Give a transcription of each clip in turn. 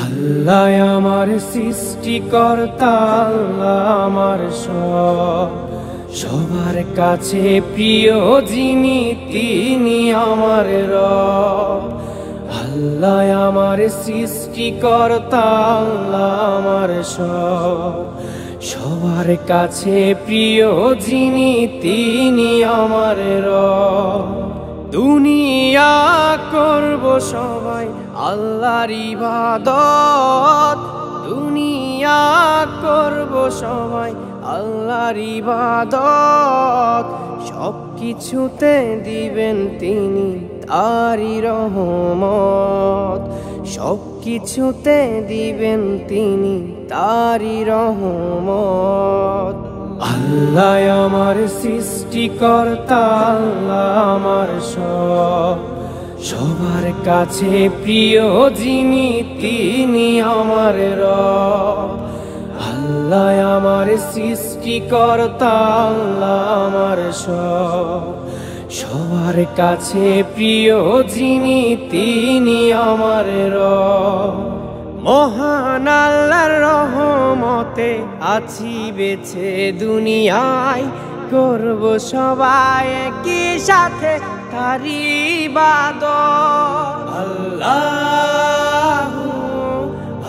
আল্লাহ আমার সৃষ্টিকর্তা, আল্লাহ আমার সবার কাছে প্রিয় যিনি তিনি আমার রব। আল্লাহ আমার সৃষ্টিকর্তা, আল্লাহ আমার সবার কাছে প্রিয় যিনি তিনি আমার রব। দুনিয়া করব সবাই আল্লাহর ইবাদত, দুনিয়া করব সবাই আল্লাহর ইবাদত। সব কিছুতে দিবেন তিনি তারই রহমত, সব কিছুতে দিবেন তিনি তারই রহমত। আল্লাহ আমার সৃষ্টিকর্তা, আল্লাহ আমার সবার কাছে প্রিয় যিনি তিনি আমার রব। আল্লাহ আমার সৃষ্টিকর্তা, আল্লাহ আমার সবার কাছে প্রিয় যিনি তিনি আমার রব। মহান আল্লাহর রহমতে আছি বেঁচে দুনিয়ায়, করব সবাই একই সাথে তারই ইবাদত। আল্লাহু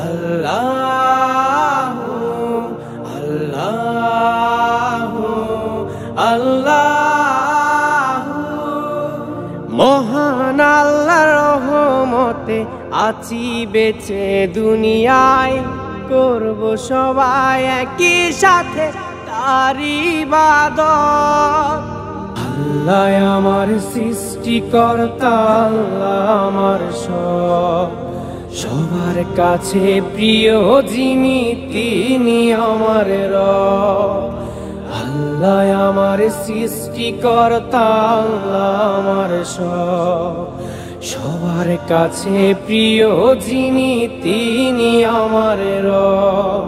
আল্লাহু আল্লাহু আল্লাহু। মহান আল্লাহর রহমতে আছি বেঁচে দুনিয়ায়, করব সবাই একই সাথে তারই ইবাদত। আল্লাহ আমার সৃষ্টিকর্তা, আল্লাহ আমার সবার কাছে প্রিয় যিনি তিনি আমার রব। আল্লাহ আমার সৃষ্টিকর্তা, আল্লাহ আমার সবার কাছে প্রিয় যিনি তিনি আমার রব।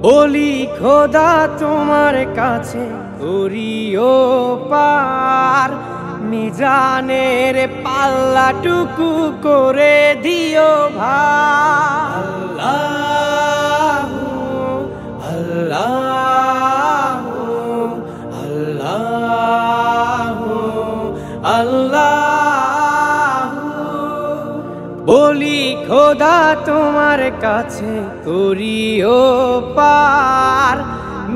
বলি খোদা তোমার কাছে করিও পার, মিজানের পাল্লাটুকু করে দিও ভার। আল্লাহু আল্লাহু আল্লাহু আল্লাহু। বলি খোদা তোমার কাছে করিও পার,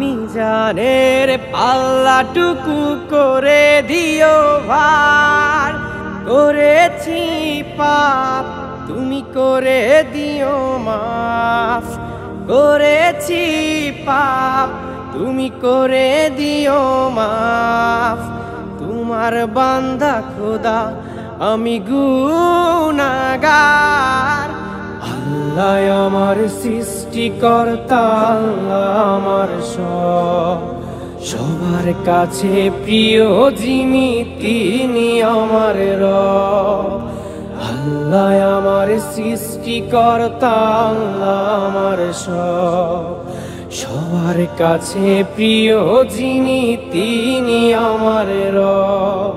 মিজানের পাল্লাটুকু করে দিও ভার। করেছি পাপ তুমি করে দিও মাফ, করেছি পাপ তুমি করে দিও মাফ। তোমার বান্দা খোদা আমি গুনাহগার। আল্লাহ আমার সৃষ্টিকর্তা, আল্লাহ আমার সবার কাছে প্রিয় যিনি তিনি আমার রব। আল্লাহ আমার সৃষ্টিকর্তা, আল্লাহ আমার সবার কাছে প্রিয় যিনি তিনি আমার রব।